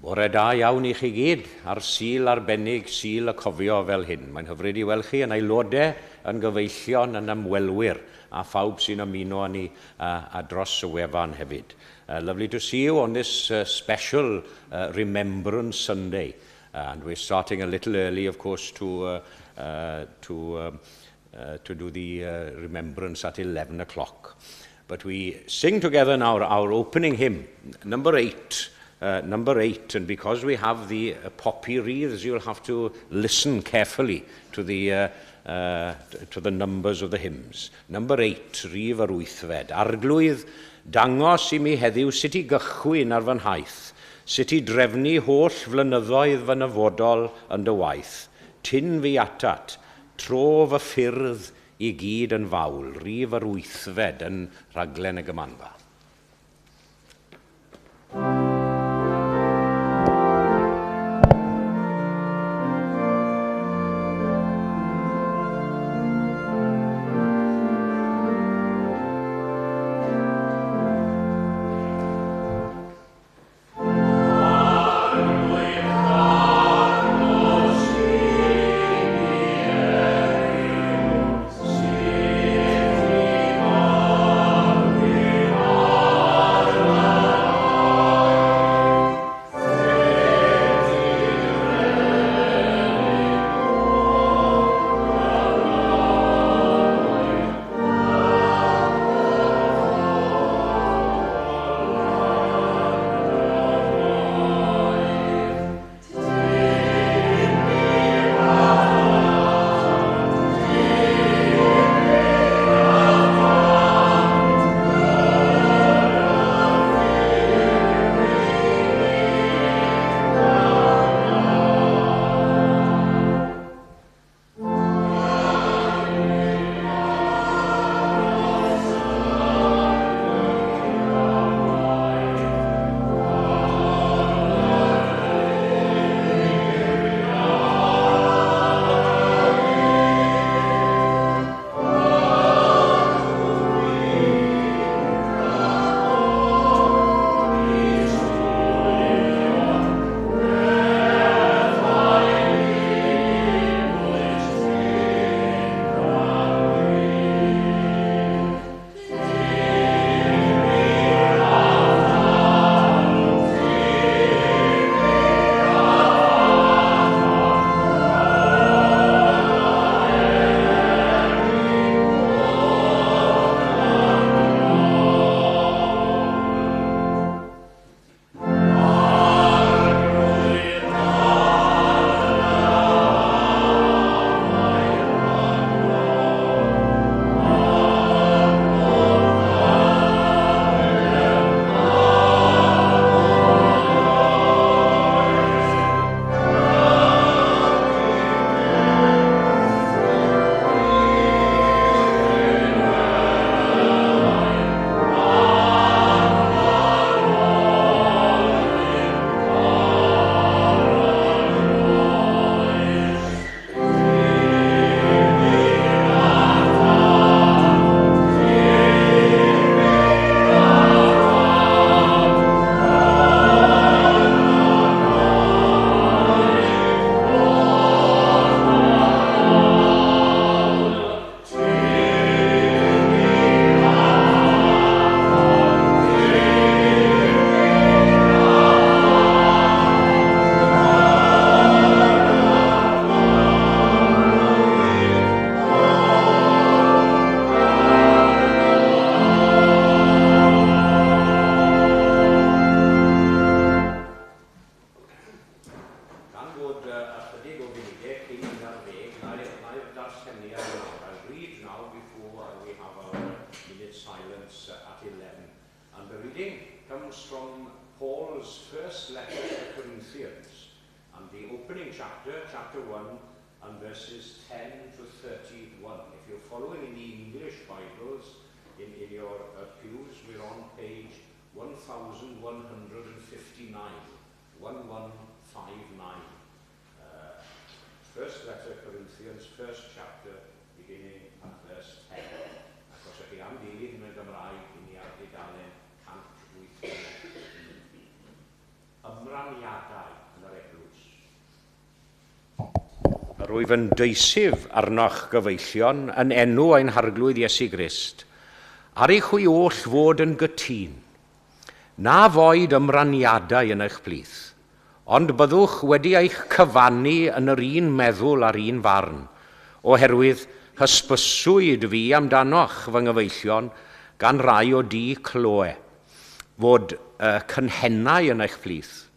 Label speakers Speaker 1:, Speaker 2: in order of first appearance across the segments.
Speaker 1: Bore da iawn I chi gyd ar Sul arbennig, Sul y cofio fel hyn. Mae'n hyfryd I weld chi yn aelodau, yn gyfeillion, yn ymwelwyr, a phawb sy'n ymuno â ni a dros y wefan hefyd. Lovely to see you on this special Remembrance Sunday. And we're starting a little early, of course, to do the remembrance at 11 o'clock. But we sing together now our opening hymn, number 8. Number 8, and because we have the poppy wreaths, you'll have to listen carefully to the numbers of the hymns. Number 8, Rif yr Wythfed. Arglwydd, dangos I mi heddiw sut I gychwyn ar fy nhaith, sut I drefnu holl flynyddoedd fy nyfodol yn dy waith. Tyn fi atat, tro fy ffyrdd I gyd yn fawl, Rif yr Wythfed yn rhaglen y gymanfa. Chapter 1, and verses 10 to 31. If you're following in the English Bibles, in your pews, we're on page 1159. 1159. First letter Corinthians, first chapter, beginning at verse 10. Achos ych chi am dilyn yn y Gymraeg i ni ar dudalen 180. Ymraniadau yn yr eglwys. Rwyf yn deisif arnoch gyfeillion yn enw ein harglwydd Iesu Grist, ar eich hwy oll fod yn gytun, na foed ymraniadau yn eich plith, ond byddwch wedi eich cyfannu yn yr un meddwl ar un farn, oherwydd hysbyswyd fi amdanoch fy nghyfeillion gan rai o di cloe, fod cynhennau yn eich plith.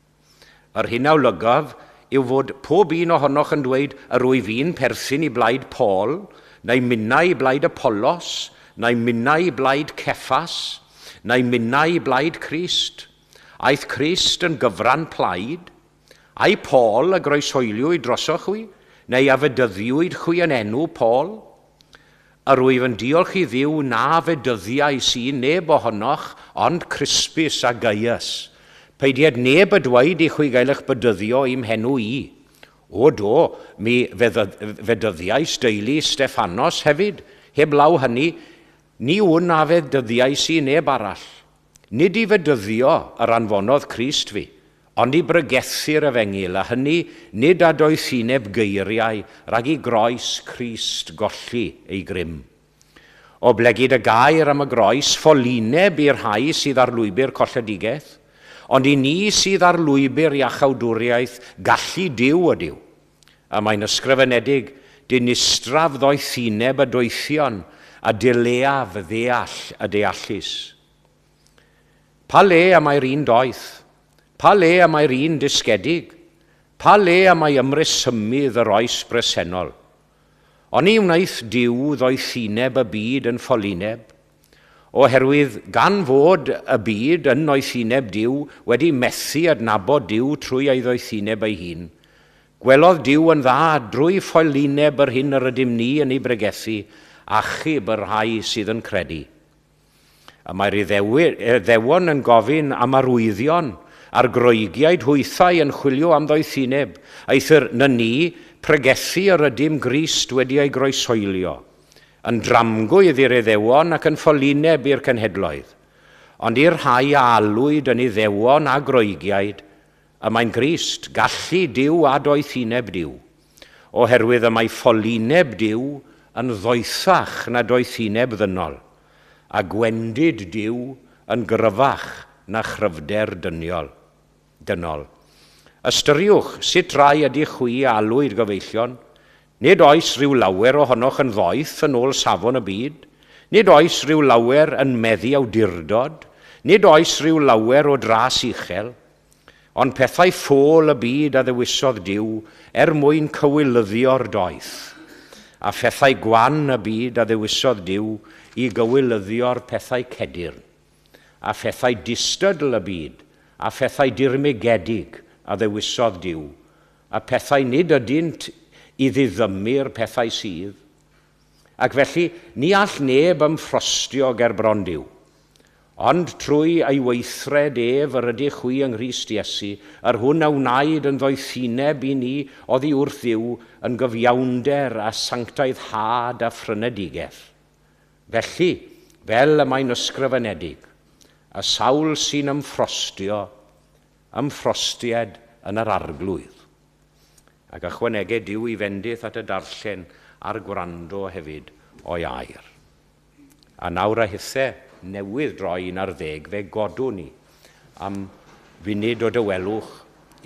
Speaker 1: Yr hyn awlygaf yw fod pob un ohonoch yn dweud yr wyf fi'n perthyn i blaid Paul, neu minnau i blaid Apollos, neu minnau i blaid Cephas, neu minnau i blaid Crist. Aeth Crist yn gyfran plaid, a'i Paul a groeshoeliwyd drosoch chwi, neu a fedyddiwyd chwi yn enw Paul. Yr wyf yn diolch i Dduw na fedyddiau sy'n neb ohonoch, ond Crispus a Gaius. Peidiad neb y dweud i chwi gael eich bedyddio i'm henw i. O do, mi fedyddiais deulu Stephanos hefyd. Heb law hynny, ni wn a fedyddiau sy'n neb arall. Nid i fedyddio yr anfonodd Crist fi, ond i brygethu'r efengil, a hynny nid a doethineb geiriau rhag i groes Crist golli ei grym. O blegid y gair am y groes, ffolineb i'r rhai sydd ar lwybr colledigaeth, ond i ni sydd ar lwybr iachawdwriaeth gallu Duw ydyw. A mae'n ysgrifenedig, dinistraf ddoethineb y doethion, a dileaf ddeall y deallus. Pa le am ai'r un doeth? Pa le am ai'r un disgedig? Pa le am ai ymresymydd yr oes bresennol? Oni wnaeth Duw ddoethineb y byd yn ffolineb, oherwydd gan fod y byd yn noethineb Duw wedi methu adnabod Duw trwy ei ddoethineb ei hun. Gwelodd Duw yn dda drwy ffolineb yr hyn yr ydym ni yn ei bregethu, achub yr rhai sydd yn credu. A mae'r Iddewon yn gofyn am arwyddion a'r groegiaid hwythau yn chwilio am ddoethineb, eithir na ni pregethu yr ydym Grist wedi ei groesoelio, yn dramgwydd i'r Iddewon ac yn ffolineb i'r cenhedloedd, ond i'r rhai a alwyd yn Iddewon a groegiaid, y mae'n Grist gallu Duw a doethineb Duw, oherwydd y mae ffolineb Duw yn ddoethach na doethineb ddynol, a gwendid Duw yn gryfach na chryfder dynol. Ystyriwch sut rai ydy chwi a alwyd gyfeillion, nid oes rhyw lawer ohonoch yn ddoeth yn ôl safon y byd, nid oes rhyw lawer yn meddu awdurdod, nid oes rhyw lawer o dras uchel, ond pethau ffôl y byd a ddewisodd Duw mwyn cywilyddio'r doeth, a phethau gwan y byd a ddewisodd Duw i gywilyddio'r pethau cedirn, a phethau distydl y byd, a phethau dirmigedig a ddewisodd Duw, a pethau nid ydynt i ddiddymu'r pethau sydd. Ac felly, ni all neb ymffrostio ger bron Duw, ond trwy ei weithred yr ydych chwi yng Nghrist Iesu, yr hwn a wnaed yn ddoethineb i ni oddi wrth Dduw yn gyfiawnder a sanctaidd had a ffrynedigaeth. Felly, fel y mae'n ysgrifenedig, y sawl sy'n ymffrostied yn yr arglwydd. Ac ychwanegau Duw i fendith at y darllen a'r gwrando hefyd o'i air. A nawr a hithau newydd droi'n ar 10 godwn ni am funud o dywelwch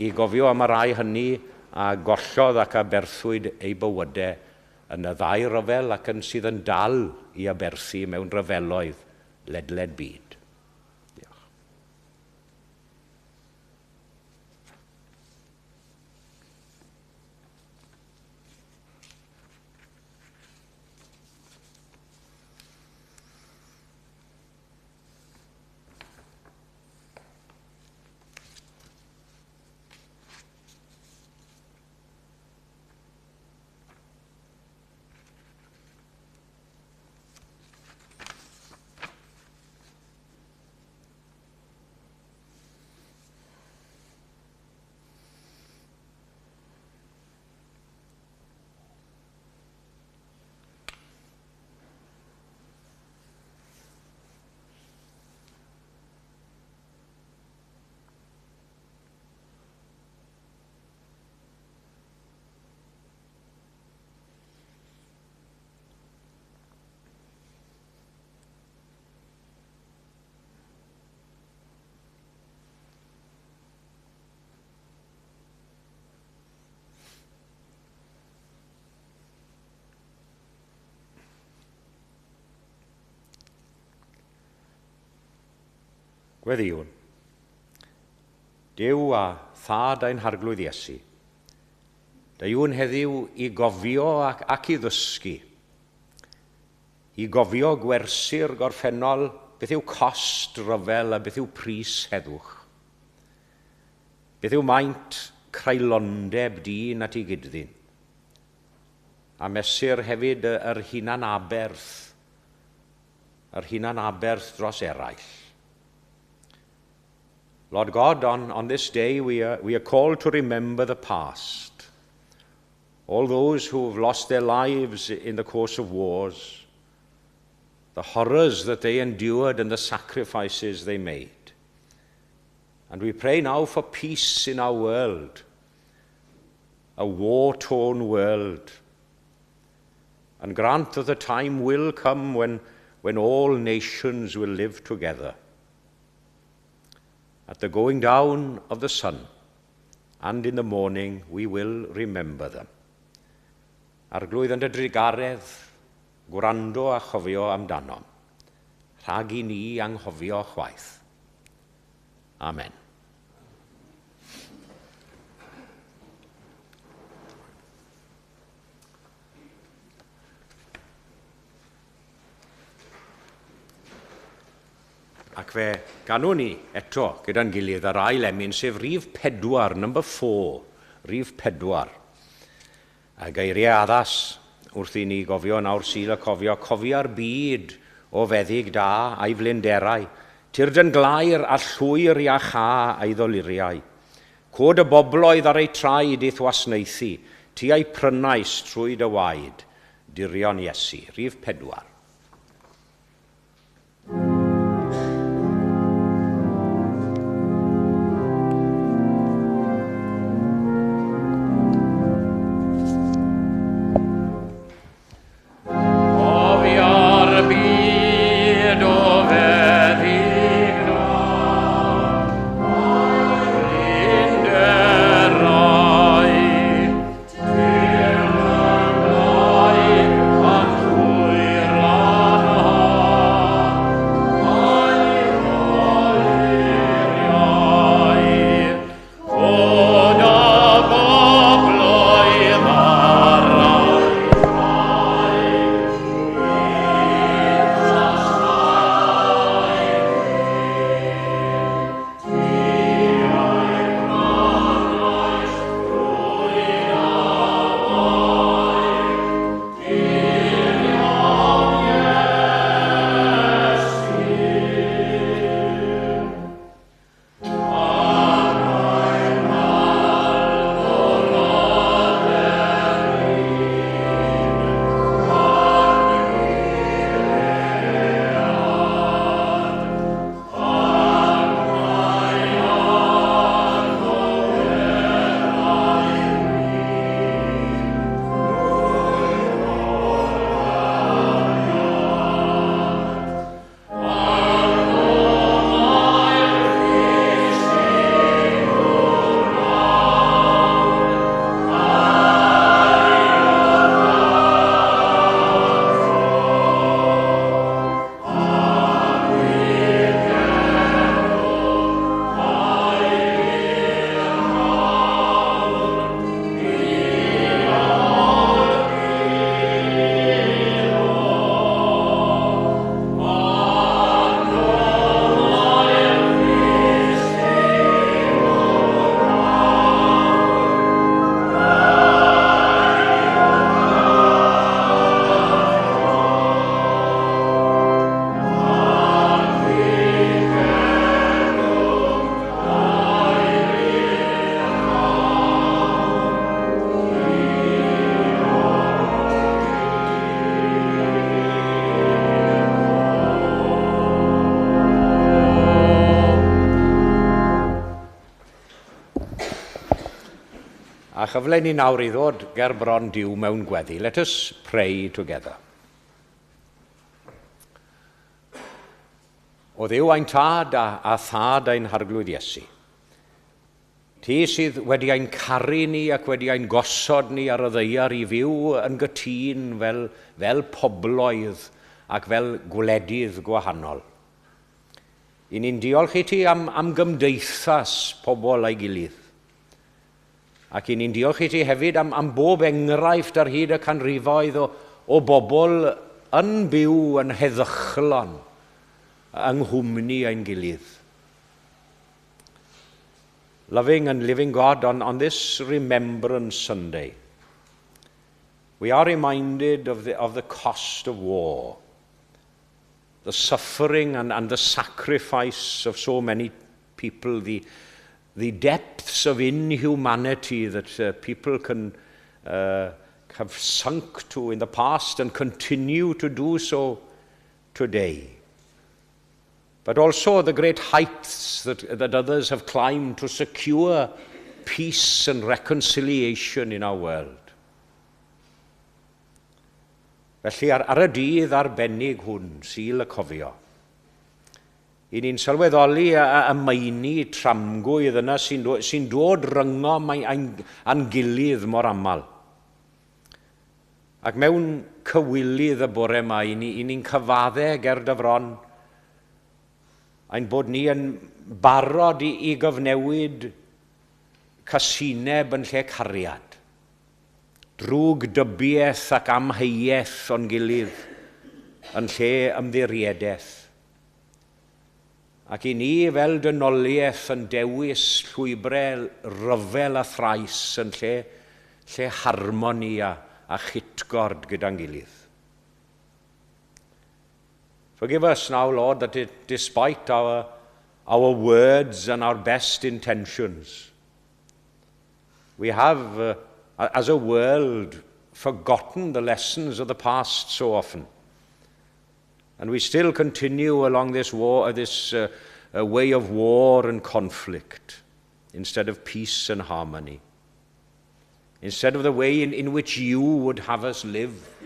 Speaker 1: i gofio am y rai hynny a gollodd ac a berthwyd ei bywydau yn y ddau ryfel ac yn sydd yn dal i aberthu mewn ryfeloedd ledled byd. Diolch. Gweddiwn. Duw a thad ein harglwydd Iesu. Da yw'n heddiw i gofio ac i ddysgu. I gofio gwersi'r gorffennol, beth yw cost ryfel a beth yw pris heddwch. Beth yw maint creulondeb dyn at ei gydddyn. A mesur hefyd yr hunan aberth dros eraill. Lord God, on this day we are called to remember the past. All those who have lost their lives in the course of wars, the horrors that they endured and the sacrifices they made. And we pray now for peace in our world, a war-torn world. And grant that the time will come when all nations will live together. At the going down of the sun, and in the morning, we will remember them. Arglwydd yn dy drigaredd, gwrando a chofio amdano, rhag I ni anghofio chwaith. Amen. Ac fe ganwn ni eto gyda'n gilydd yr ail emyn, sef rhif 4, number 4, rhif 4. A geiriau addas wrth I ni gofio nawr sy'n cofio, cofio'r byd o feddyg da a'i flinderau, tirden glair a llwyr ia cha a'i ddoluriau. Cod y bobloedd ar ei traed I thwasneithi, ti a'i prynais trwy dy waed, dirion Iesu, rhif 4. A chyfle ni nawr I ddod ger bron Duw mewn gweddi. Let us pray together. O Dduw ein tad a thad ein harglwydd Iesu. Ti sydd wedi ein caru ni ac wedi ein gosod ni ar y ddeiar I fyw yn gytun fel pobloedd ac fel gwledydd gwahanol. I ni'n diolch i ti am gymdeithas pobl a'i gilydd. Ac i ni'n diolch i ti hefyd am bob enghraifft ar hyd y canrifoedd o bobl yn byw yn heddychlon yng nghwmni ein gilydd. Loving and living God, on this Remembrance Sunday, we are reminded of the cost of war, the suffering and the sacrifice of so many people, the depths of inhumanity that people can have sunk to in the past and continue to do so today. But also the great heights that others have climbed to secure peace and reconciliation in our world. Felly ar y dydd arbennig hwn, Sul y Cofio, i ni'n sylweddoli y meini tramgwydd yna sy'n dod ryngom a'n gilydd mor aml. Ac mewn cywilydd y bore yma, i ni'n cyfaddau ger dyfron, ein bod ni yn barod i gyfnewid casineb yn lle cariad, drwg dybiaeth ac amheuaeth o'n gilydd yn lle ymddiriedeth. Ac i ni fel dynoliaeth yn dewis llwybrau ryfel a thrais yn lle harmoni a chitgord gyda'n gilydd. Forgive us now, Lord, that despite our words and our best intentions, we have, as a world, forgotten the lessons of the past so often. And we still continue along this way of war and conflict instead of peace and harmony, instead of the way in which you would have us live.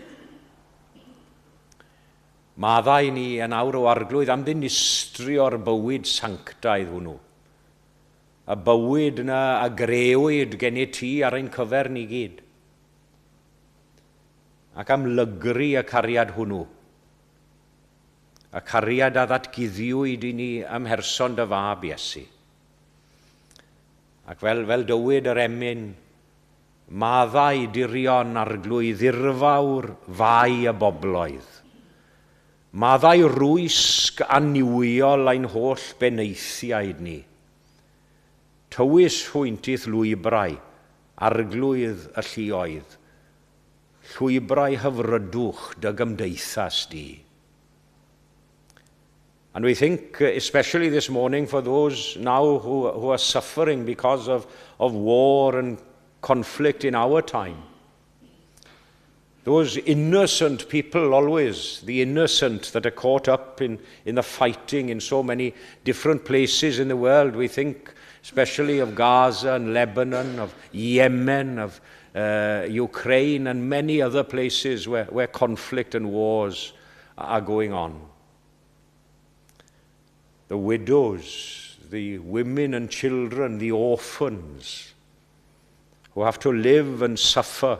Speaker 1: Maddau ni yn awr o arglwydd am ddinistrio'r bywyd sanctaidd hwnnw. Y bywyd yna a grewyd gen i ti ar ein cyfer ni gyd. Ac am lygru y cariad hwnnw. Y cariad a ddatguddiwyd i ni ymherson dy fab Iesu. Ac fel dywyd yr emyn, maddau dirion arglwydd irfawr fai y bobloedd. Maddau rwysg aniwiol ein holl beneithiaid ni. Tywys hwyntith lwybrau, arglwydd y lluoedd. Llwybrau hyfrydwch dy gymdeithas di. And we think, especially this morning, for those now who are suffering because of war and conflict in our time. Those innocent people always, the innocent that are caught up in the fighting in so many different places in the world. We think especially of Gaza and Lebanon, of Yemen, of Ukraine and many other places where conflict and wars are going on. The widows, the women and children, the orphans who have to live and suffer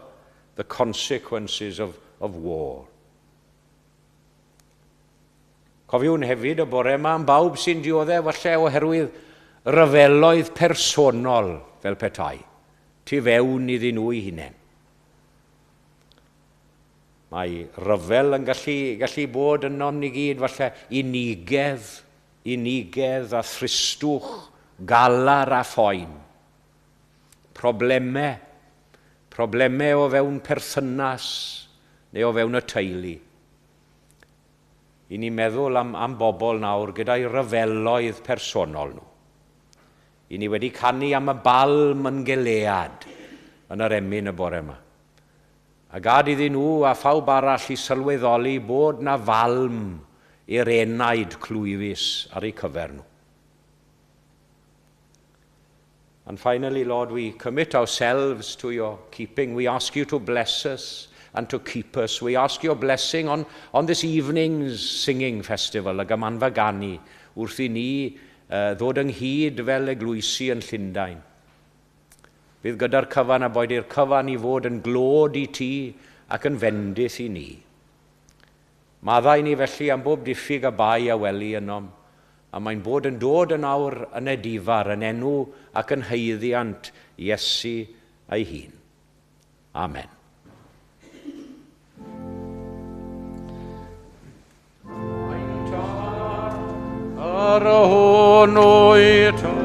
Speaker 1: the consequences of war. Cofiwn hefyd y bore yma am bawb sy'n dioddau falle oherwydd ryfeloedd personol fel petai, tu fewn iddyn nhw eu hunain. Mae ryfel yn gallu bod yno ni gyd falle unigedd a thristwch, galar a phoen. Problemau o fewn perthynas neu o fewn y teulu. I ni meddwl am bobl nawr gyda'i ryfeloedd personol nhw. I ni wedi canu am y balm yn Gilead yn yr emyn y bore yma. A gad iddyn nhw a phawb arall i sylweddoli bod na falm i'r enaid clwyfus ar eu cyfer nhw. And finally, Lord, we commit ourselves to your keeping. We ask you to bless us and to keep us. We ask your blessing on this evening's singing festival, y Gymanfa Ganu, wrth i ni ddod ynghyd fel eglwysi yn Llundain. Bydd gyda'r cyfan a boed i'r cyfan i fod yn glod i ti ac yn fendith i ni. Maddau ni felly am bob diffyg a bai a weli ynom, a mae'n bod yn dod yn awr yn y difar yn enw ac yn haeddiant Iesu ei hun. Amen. Ar y hwn o'i tan.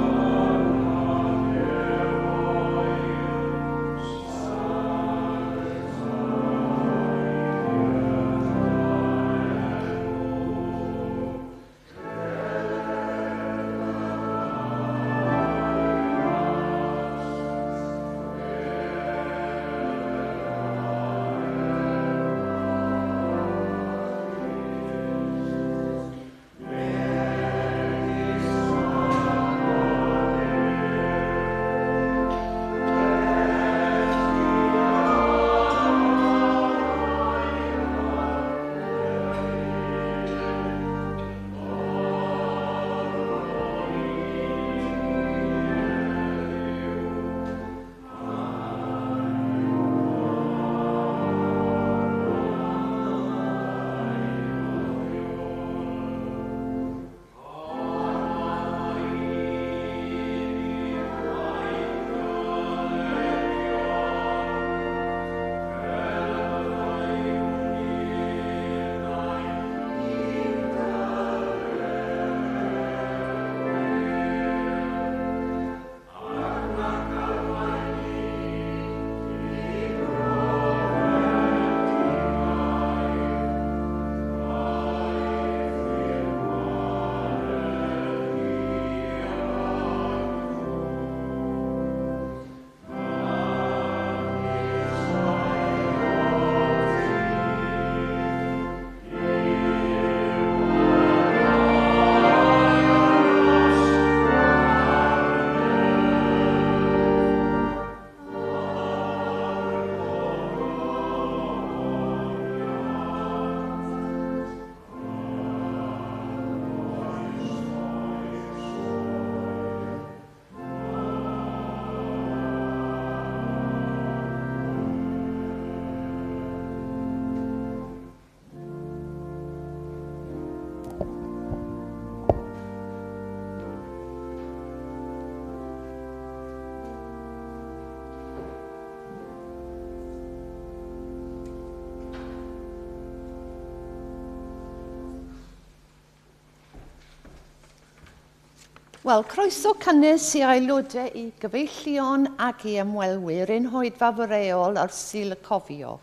Speaker 2: Wel, croeso cynnes i aelodau i gyfeillion ac i ymwelwyr unhoedfa fyreol ar Sul y Cofio,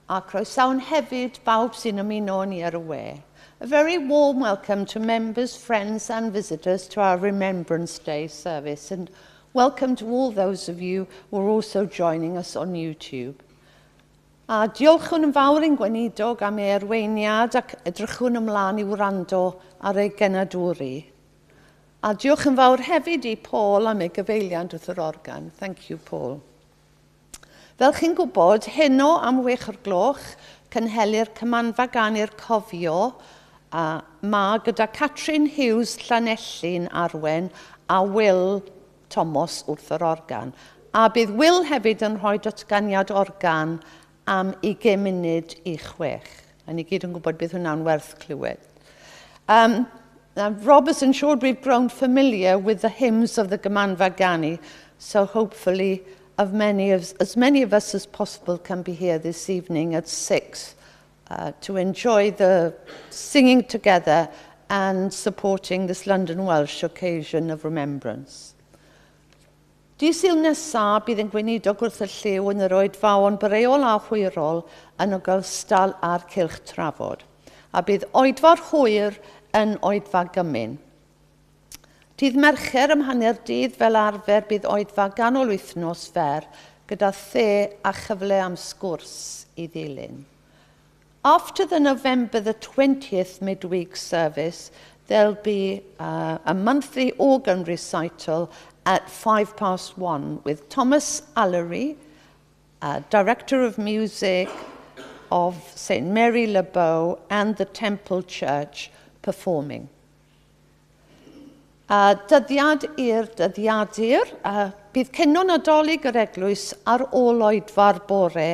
Speaker 2: a croesawn hefyd bawb sy'n ymuno ni ar y we. A very warm welcome to members, friends and visitors to our Remembrance Day service, and welcome to all those of you who are also joining us on YouTube. A diolchwn yn fawr i'n gweinidog am ei arweiniad ac edrychwn ymlaen i wrando ar ei genadwri. A diolch yn fawr hefyd i Paul am ei gyfeiliant wrth yr organ. Thank you, Paul. Fel chi'n gwybod, heno am 6 o'r gloch, cynhelir cymanfa ganu'r cofio, mae gyda Catrin Hughes Llanelli'n arwen a Will Thomas wrth yr organ. A bydd Will hefyd yn rhoi datganiad organ am 20 munud i 6. A ni gyd yn gwybod bydd hwnna'n werth clywed. Robert and sure we've grown familiar with the hymns of the Gymanfa Ganu, so hopefully as many of us as possible can be here this evening at 6 to enjoy the singing together and supporting this London Welsh occasion of remembrance. Sul nesaf bydd yn gweinidog wrth y lliw yn yr oedfaon byreol a hwyrol yn ogystal â'r cylch trafod, a bydd oedfa'r hwyr yn oedfa gymyn. Dydd Mercher ym hanner dydd fel arfer bydd oedfa ganol wythnos fer gyda the a chyfle am sgwrs i ddilyn. After the November the 20th midweek service, there'll be a monthly organ recital at 1:05 with Thomas Allery, Director of Music of St. Mary Le Bow and the Temple Church, performing. Dyddiad i'r dyddiadur, bydd cennon Nadolig yr Eglwys ar ôl oedfa'r bore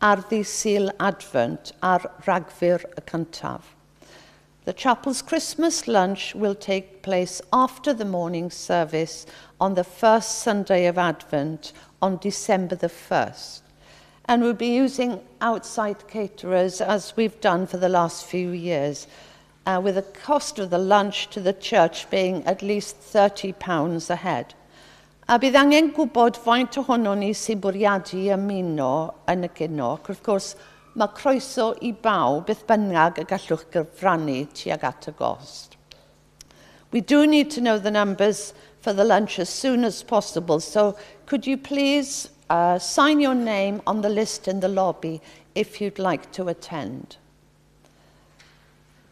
Speaker 2: ar ddydd Sul Advent ar Ragfyr y cyntaf. The chapel's Christmas lunch will take place after the morning service on the first Sunday of Advent on December the 1st. And we'll be using outside caterers as we've done for the last few years, with the cost of the lunch to the church being at least £30 a head. A bydd angen gwybod faint ohono ni sy'n bwriadu ymuno yn y gino, ac wrth gwrs mae croeso I bawb beth bynnag y gallwch gyfrannu tuag at y gost. We do need to know the numbers for the lunch as soon as possible, so could you please sign your name on the list in the lobby if you'd like to attend.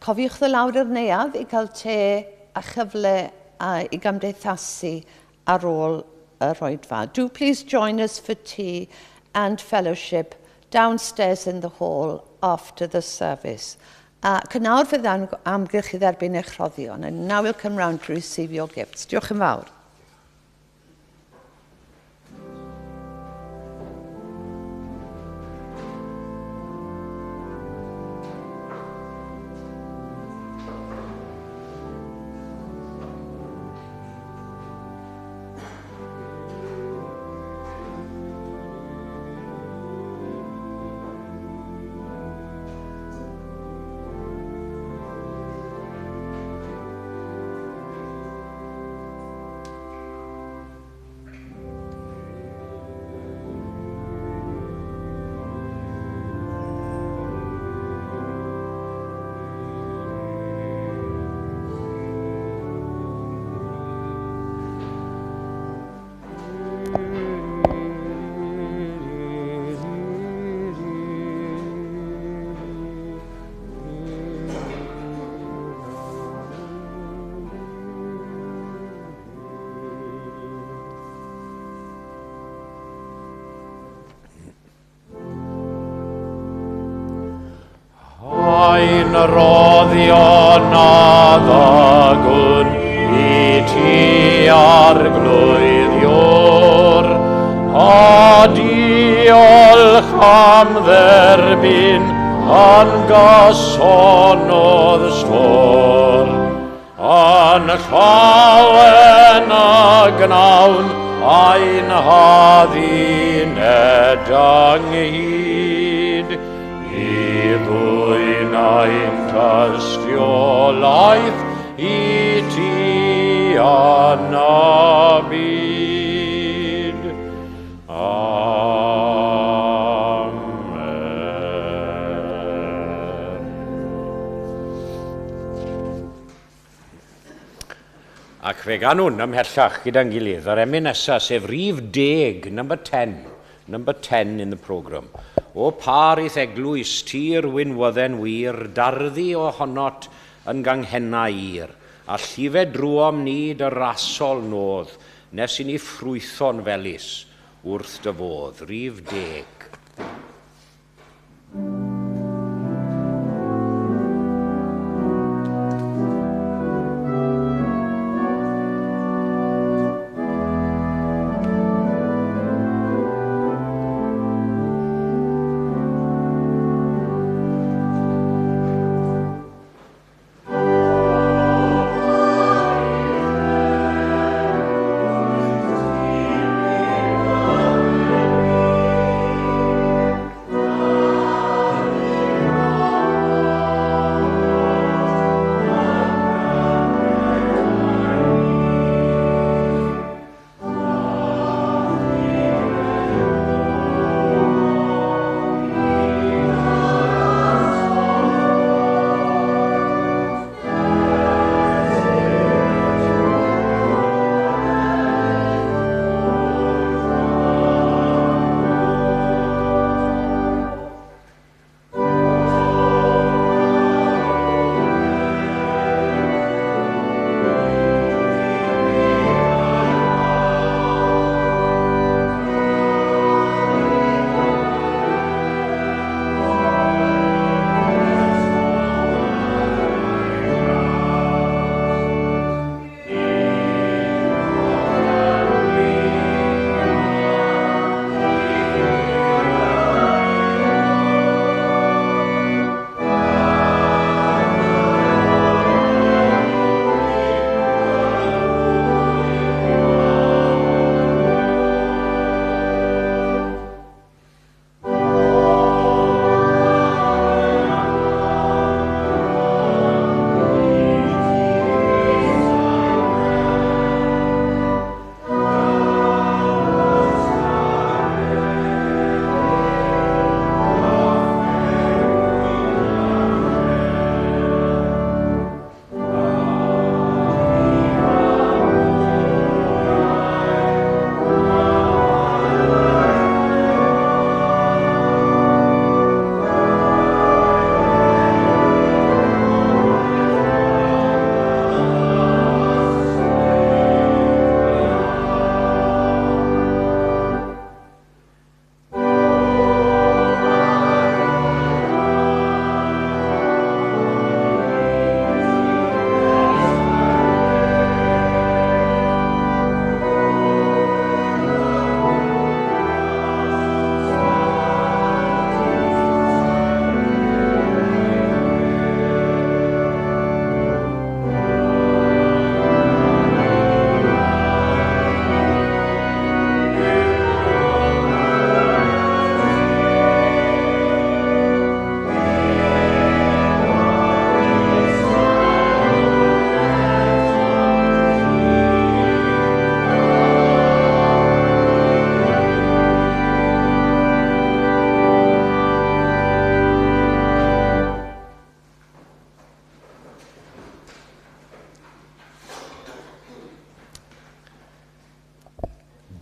Speaker 2: Cofiwch ddod lawr i'r neuadd I gael te a chyfle I gamdeithasu ar ôl y rhoedfa. Do please join us for tea and fellowship downstairs in the hall after the service. Cynawr fydd amgylch I dderbyn eich rhoddion, and now we'll come round to receive your gifts. Diolch yn fawr.
Speaker 1: Ein roddion addagwn I ti arglwyddiwr, a diolch am dderbyn yn gasonodd stor. Yn llawen a gnawn ein haddi'n edanghyd, I ddwy'n ein tystiolaeth I ti anabyd. Amen. Ac fe ganwn ymhellach gyda'n gilydd ar emyn nesaf sef rhif 10, number 10 in the programme. O par eith eglwys tir wynwydden wir, darddu o honot yn ganghenna ir, a llifed drwom ni dy rasol nodd, nes I ni ffrwython felys wrth dy fodd. Rhif 10.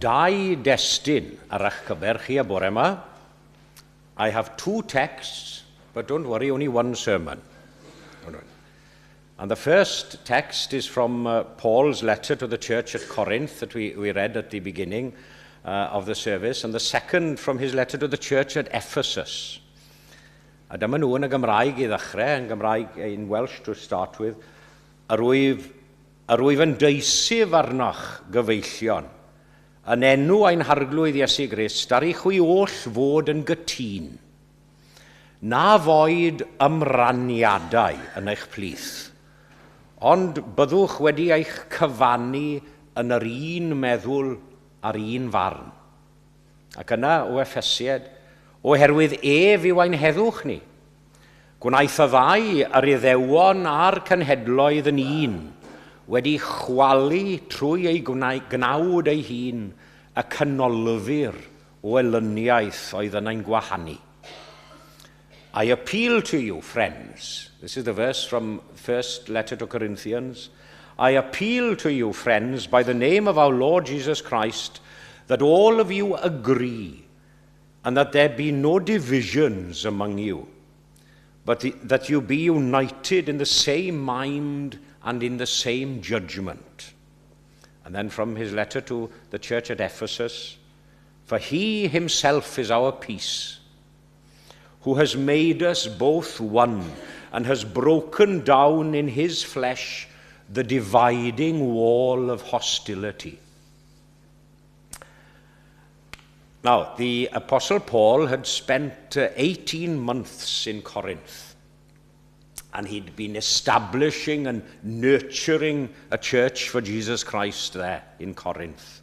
Speaker 1: dau destun ar eich cyfer chi a bore yma. I have 2 texts, but don't worry, only 1 sermon. And the first text is from Paul's letter to the church at Corinth that we read at the beginning of the service, and the second from his letter to the church at Ephesus. A dyma nhw yn y Gymraeg I ddechrau, yn Gymraeg in Welsh to start with. Yr wyf yn deisif arnoch gyfeillion, yn enw ein harglwydd Iesu Grist, ar eich wy oll fod yn gytun, na foed ymraniadau yn eich plith, ond byddwch wedi eich cyfannu yn yr un meddwl ar un farn. Ac yna o Effesied, oherwydd yw ein heddwch ni. Gwnaeth y ddau ar Iddewon a'r cenhedloedd yn un, wedi chwalu trwy ei gnawd ei hun y canolfur o elyniaeth oedd yn ein gwahanu. I appeal to you, friends. This is the verse from first letter to Corinthians. I appeal to you, friends, by the name of our Lord Jesus Christ, that all of you agree, and that there be no divisions among you, but that you be united in the same mind and in the same judgment. And then from his letter to the church at Ephesus, for he himself is our peace, who has made us both one, and has broken down in his flesh the dividing wall of hostility. Now, the Apostle Paul had spent 18 months in Corinth, and he'd been establishing and nurturing a church for Jesus Christ there in Corinth.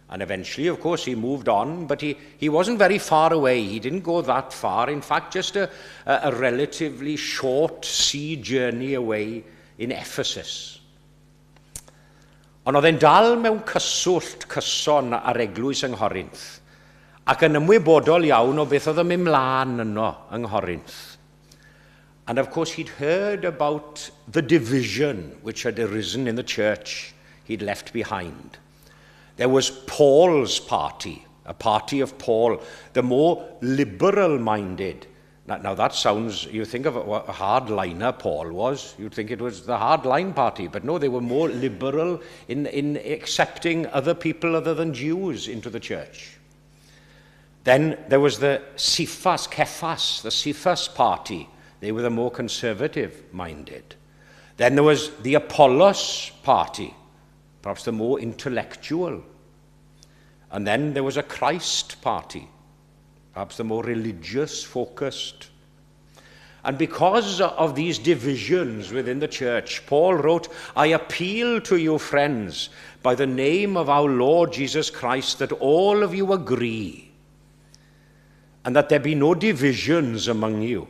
Speaker 1: And eventually, of course, he moved on, but he wasn't very far away. He didn't go that far. In fact, just a relatively short sea journey away in Ephesus. Ond oedd e'n dal mewn cyswllt cyson ar eglwys yng Nghorynth, ac yn ymwybodol iawn o beth oedd yn mynd mlaen yno yng Nghorynth. And of course, he'd heard about the division which had arisen in the church he'd left behind. There was Paul's party, a party of Paul, the more liberal-minded. Now that sounds, you think of what a hardliner Paul was, you'd think it was the hardline party, but no, they were more liberal in accepting other people other than Jews into the church. Then there was the Cephas, the Cephas party. They were the more conservative-minded. Then there was the Apollos party, perhaps the more intellectual. And then there was a Christ party, perhaps the more religious-focused. And because of these divisions within the church, Paul wrote, I appeal to you, friends, by the name of our Lord Jesus Christ, that all of you agree, and that there be no divisions among you,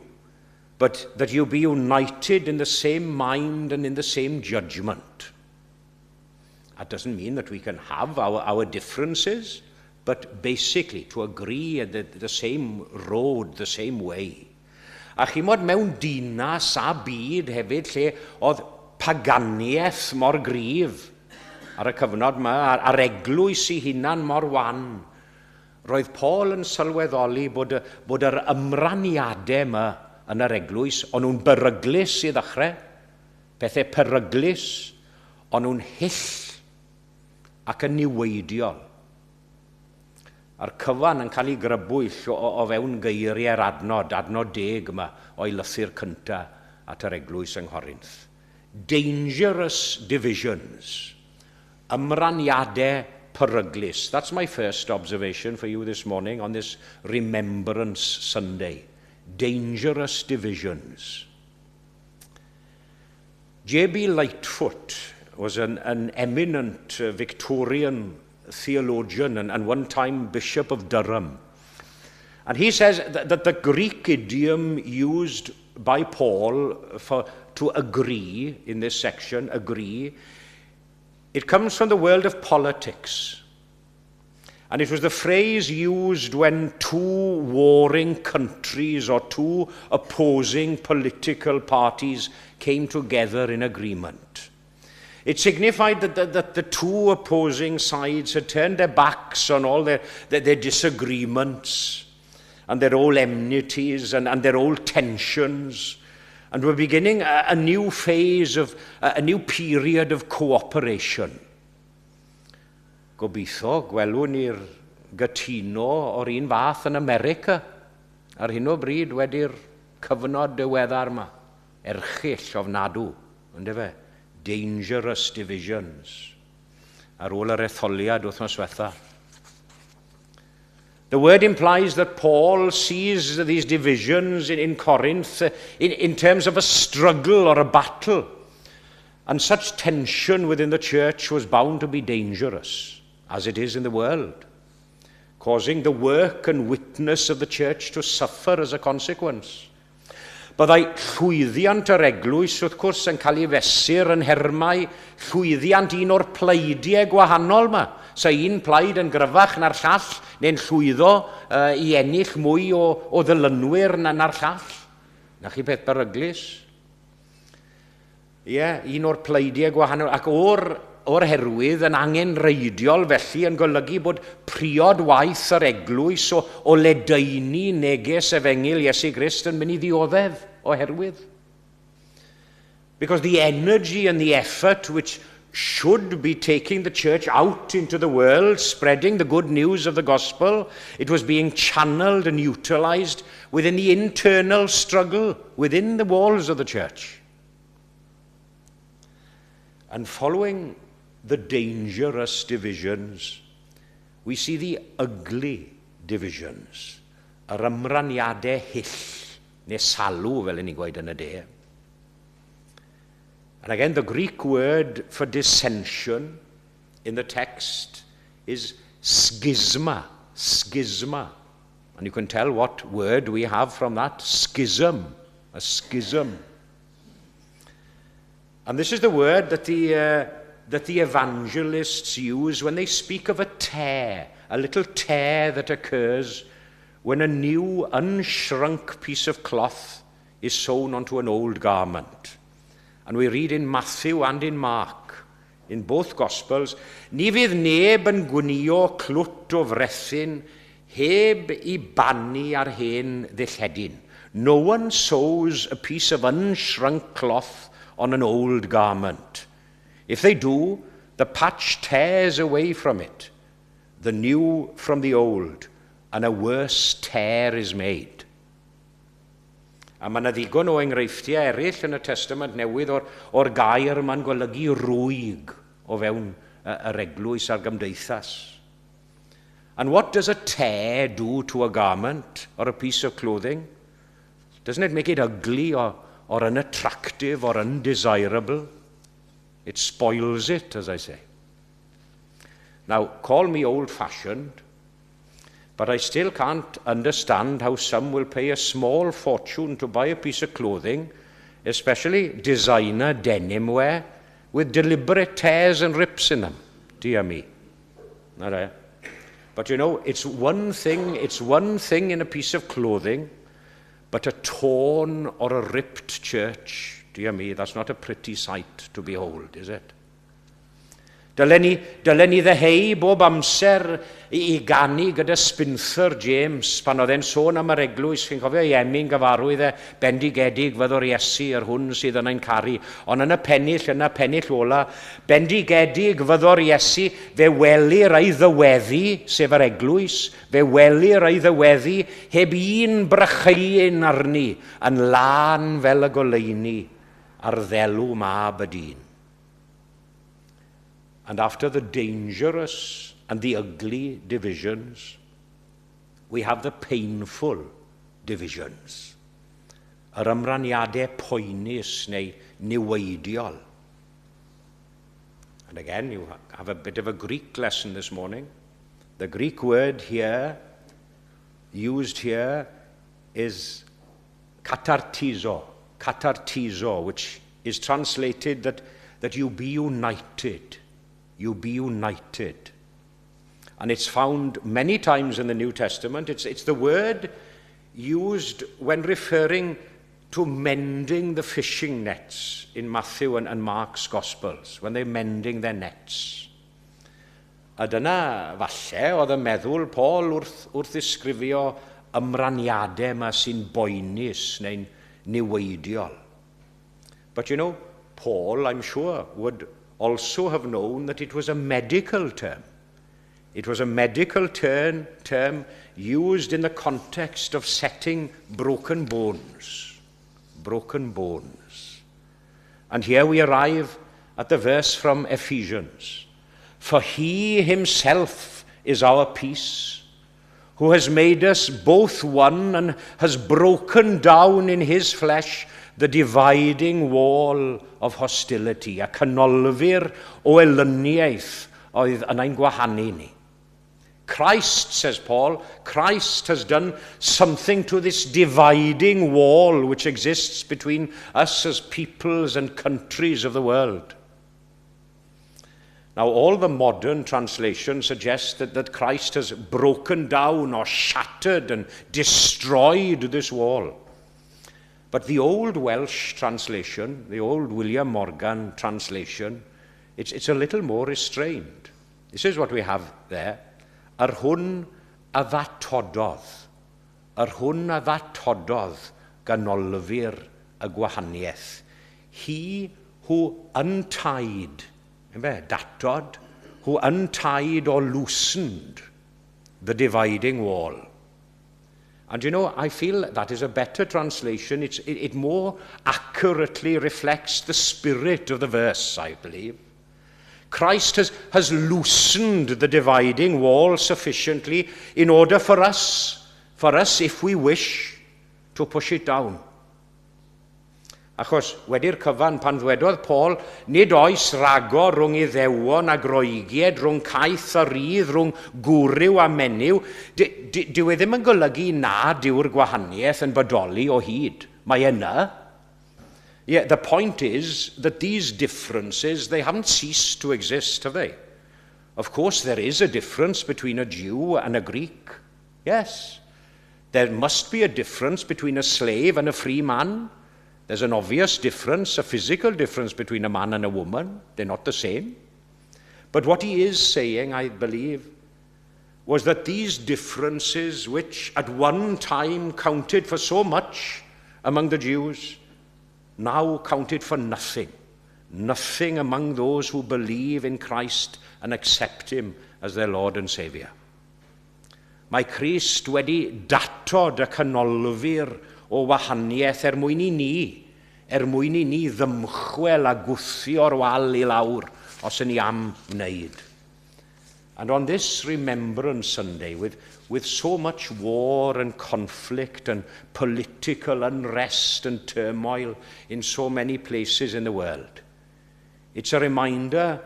Speaker 1: but that you be united in the same mind and in the same judgment. That doesn't mean that we can have our differences, but basically to agree at the same road, the same way. A chi mod mewn dinas a byd hefyd lle oedd paganiaeth mor gryf ar y cyfnod yma, a'r eglwys I hunan mor wan. Roedd Paul yn sylweddoli bod yr ymraniadau yma yn yr eglwys, ond nhw'n beryglus I ddechrau, pethau peryglus, ond nhw'n hyll ac yn niweidiol. A'r cyfan yn cael ei grybwyll o fewn geiriau'r adnod 10 yma o'i lythyr cynta at yr eglwys yng Nghorynth. Dangerous divisions, ymraniadau peryglus. That's my first observation for you this morning on this Remembrance Sunday. Dangerous divisions. J.B. Lightfoot was an eminent Victorian theologian and one-time Bishop of Durham. And he says that the Greek idiom used by Paul to agree, in this section, agree, it comes from the world of politics. And it was the phrase used when 2 warring countries or 2 opposing political parties came together in agreement. It signified that the two opposing sides had turned their backs on all their disagreements and their old enmities and their old tensions, and were beginning a new phase of, a new period of cooperation. Gobeithio, gwelwn ni'r gytuno o'r un fath yn America ar hyn o bryd wedi'r cyfnod diweddar yma, erchyll ofnadw, ynddo fe? Dangerous divisions ar ôl yr etholiad wythnos diwetha. The word implies that Paul sees these divisions in Corinth in terms of a struggle or a battle, and such tension within the church was bound to be dangerous, as it is in the world, causing the work and witness of the church to suffer as a consequence. Byddai llwyddiant yr eglwys, wrth gwrs, yn cael ei fesur yn hermau llwyddiant un o'r pleidiau gwahanol yma. So un plaid yn gryfach na'r llall, neu'n llwyddo i ennill mwy o ddilynwyr na'r llall. Na chi beth beryglus? Ie, un o'r pleidiau gwahanol. Ac o'r herwydd yn angenreidiol felly yn golygu bod priod waith yr eglwys o ledaenu neges efengil Iesu Grist yn mynd i ddioddef oherwydd. Because the energy and the effort which should be taking the church out into the world, spreading the good news of the gospel, it was being channeled and utilized within the internal struggle within the walls of the church. And following the dangerous divisions, we see the ugly divisions, yr ymraniadau hyll, neu salw fel yn ei gweud yn y de. And again, the Greek word for dissension in the text is schisma, schisma. And you can tell what word we have from that, schism, a schism. And this is the word that the evangelists use when they speak of a tear, a little tear that occurs when a new, unshrunk piece of cloth is sewn onto an old garment. And we read in Matthew and in Mark, in both Gospels, ni fydd neb yn gwnïo clwt o frethyn heb I bannu ar hen ddilledyn. No one sews a piece of unshrunk cloth on an old garment. If they do, the patch tears away from it, the new from the old, and a worse tear is made. A mae yna ddigon o enghreifftiau eraill yn y Testament Newydd o'r gair yma'n golygu rwyg o fewn yr eglwys a'r gymdeithas. And what does a tear do to a garment or a piece of clothing? Doesn't it make it ugly or unattractive or undesirable? It spoils it, as I say. Now, call me old-fashioned, but I still can't understand how some will pay a small fortune to buy a piece of clothing, especially designer denim wear, with deliberate tears and rips in them. Dear me. All right. But you know, it's one thing in a piece of clothing, but a torn or a ripped church, dear me, that's not a pretty sight to behold, is it? Dylen ni ddeheu bob amser I ganu gyda Spinther James pan oedd e'n sôn am yr eglwys. Chi'n cofio Iemin gyfarwydd bendigedig fyddwr Iesu yr hwn sydd yn ein caru. Ond yn y pennill ola, bendigedig fyddwr Iesu, fe welir ei ddyweddu, sef yr eglwys, fe welir ei ddyweddu heb un brychyn arni yn lan fel y goleuni ar ddelw mab y dyn. And after the dangerous and the ugly divisions, we have the painful divisions. Yr ymraniadau poenus neu niweidiol. And again, you have a bit of a Greek lesson this morning. The Greek word here, used here, is katartizo, which is translated that you be united. You be united. And it's found many times in the New Testament. It's the word used when referring to mending the fishing nets in Matthew and Mark's Gospels, when they're mending their nets. A dyna falle oedd y meddwl Paul wrth ddisgrifio ymraniadau yma sy'n boenus neu'n niweidiol. But you know, Paul, I'm sure, would also have known that it was a medical term. It was a medical term used in the context of setting broken bones. Broken bones. And here we arrive at the verse from Ephesians. For he himself is our peace, who has made us both one and has broken down in his flesh the dividing wall of hostility, a canolfur o elyniaeth oedd yn ein gwahanu ni. Christ, says Paul, Christ has done something to this dividing wall which exists between us as peoples and countries of the world. Now, all the modern translations suggest that Christ has broken down or shattered and destroyed this wall. But the old Welsh translation, the old William Morgan translation, it's a little more restrained. This is what we have there. Ar hwn a ddatododd. Ar hwn a ddatododd ganolfur y gwahaniaeth. He who untied, datod, who untied or loosened the dividing wall. And you know, I feel that is a better translation. It more accurately reflects the spirit of the verse, I believe. Christ has loosened the dividing wall sufficiently in order for us, if we wish, to push it down. Achos wedi'r cyfan pan ddwedodd Paul, nid oes ragor rhwng Iddewon a Groegiad, rhwng caeth a rydd, rhwng gwryw a menyw, dyw e ddim yn golygu nad yw'r gwahaniaeth yn bodoli o hyd. Mae yna. Yeah, the point is that these differences, they haven't ceased to exist, have they? Of course, there is a difference between a Jew and a Greek. Yes. There must be a difference between a slave and a free man. There's an obvious difference, a physical difference between a man and a woman. They're not the same. But what he is saying, I believe, was that these differences, which at one time counted for so much among the Jews, now counted for nothing. Nothing among those who believe in Christ and accept him as their Lord and Saviour. Mae Christ wedi datod y canolfur o wahaniaeth mwyn i ni ddymchwel a gwthio'r wal I lawr os yn ni am wneud. And on this Remembrance Sunday, with so much war and conflict and political unrest and turmoil in so many places in the world, it's a reminder,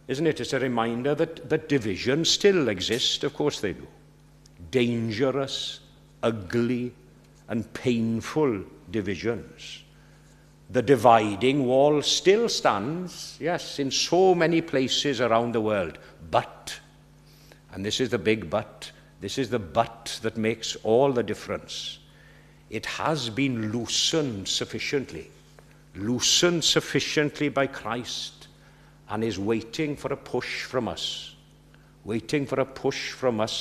Speaker 1: isn't it? It's a reminder that divisions still exist. Of course they do. Dangerous, ugly, and painful divisions. The dividing wall still stands, yes, in so many places around the world. But, and this is the big but, this is the but that makes all the difference. It has been loosened sufficiently by Christ, and is waiting for a push from us,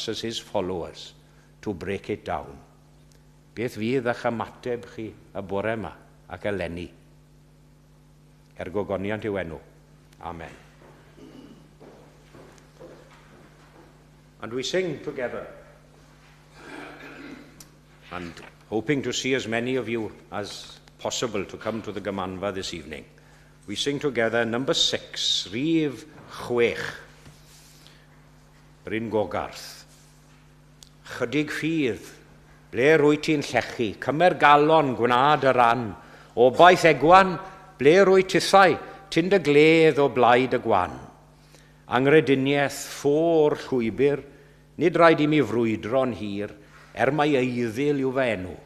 Speaker 1: as his followers, to break it down. Beth fydd a'ch ymateb chi y bore yma ac eleni? Gogoniant yw enw. Amen. And we sing together, and hoping to see as many of you as possible to come to the Gymanfa this evening. We sing together number 6, Rhif 6, Bryn Gogarth. Chydig ffydd, ble rwy ti'n llechu, cymer galon gwnaed y ran, obaith egwan, ble rwy tithau, tyn dy gledd o blaid y gwan. Angrediniaeth ffôr llwybr, nid rhaid I mi frwydro'n hir, mai eiddyl yw fy enw,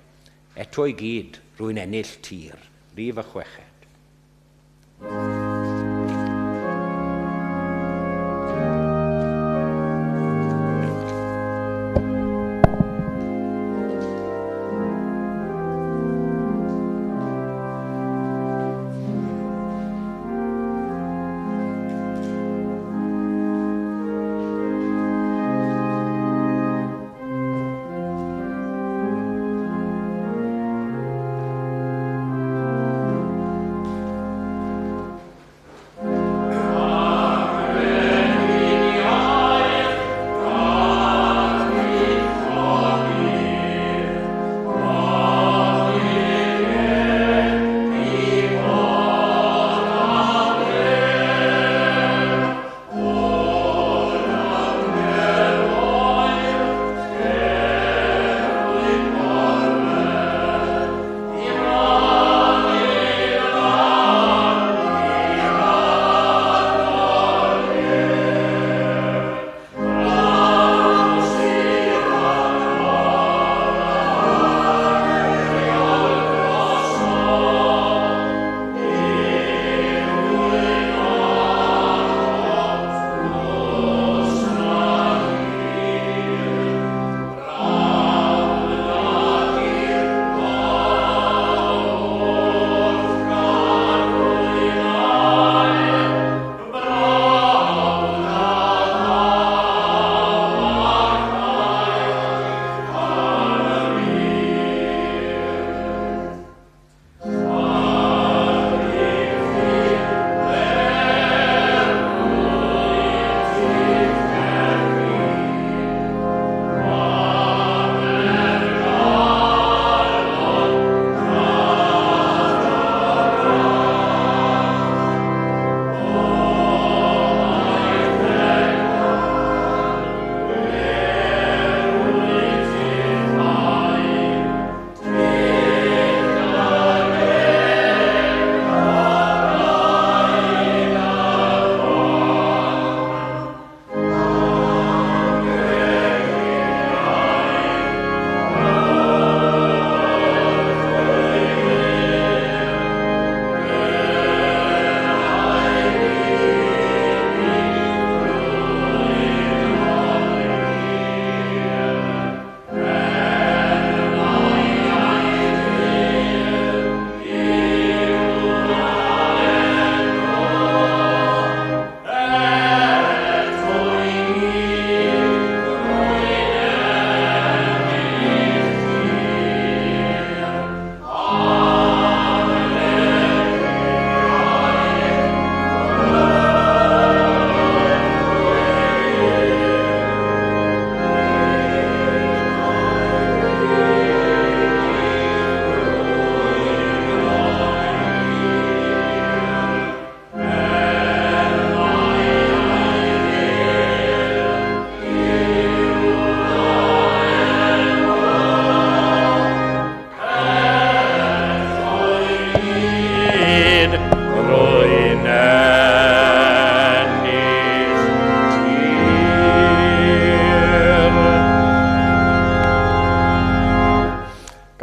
Speaker 1: eto I gyd rwy'n ennill tir. Rhif 6.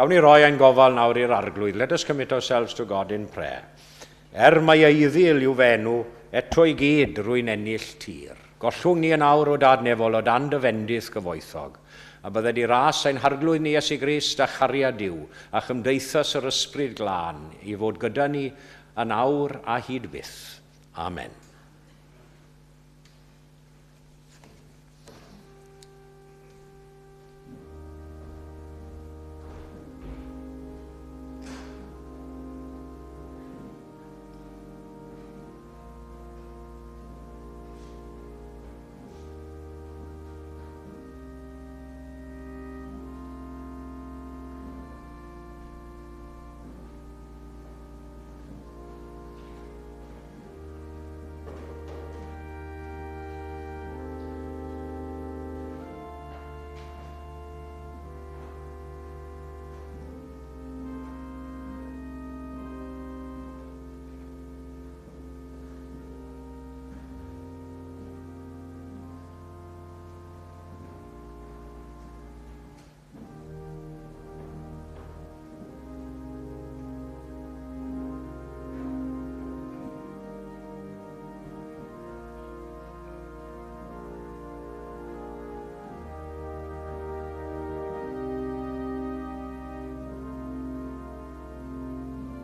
Speaker 1: Gawn ni roi ein gofal nawr i'r arglwydd. Let us commit ourselves to God in prayer. Mae eiddiel yw fenw, eto i gyd rwy'n ennill tir. Gollwng ni yn awr o dadnefol o dan dyfendith gyfoethog, a bydde di ras ein harglwydd ni Iesu Grist a chariad Duw, a chymdeithas yr ysbryd glân i fod gyda ni yn awr a hyd byth. Amen.